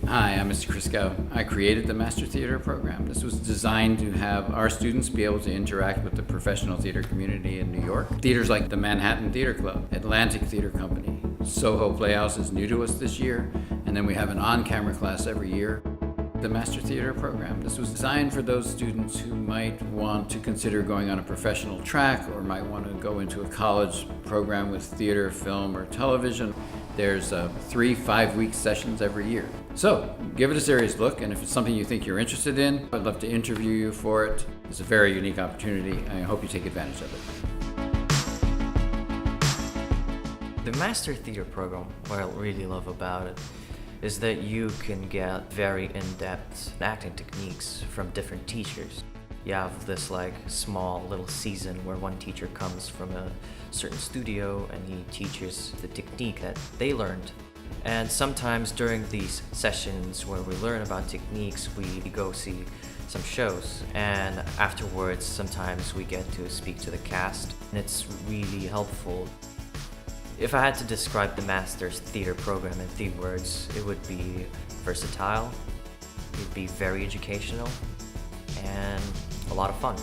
Hi, I'm Mr. Crisco. I created the Master Theater program. This was designed to have our students be able to interact with the professional theater community in New York. Theaters like the Manhattan Theater Club, Atlantic Theater Company, Soho Playhouse is new to us this year, and then we have an on-camera class every year. The Master Theater program. This was designed for those students who might want to consider going on a professional track or might want to go into a college program with theater, film, or television. There's 3 5-week sessions every year. So give it a serious look, and if it's something you think you're interested in, I'd love to interview you for it. It's a very unique opportunity, and I hope you take advantage of it. The Master Theater program, what I really love about it, is that you can get very in-depth acting techniques from different teachers. You have this small little season where one teacher comes from a certain studio and he teaches the technique that they learned. And sometimes during these sessions where we learn about techniques, we go see some shows, and afterwards sometimes we get to speak to the cast, and it's really helpful. If I had to describe the Master's Theater program in 3 words, it would be versatile, it would be very educational, and a lot of fun.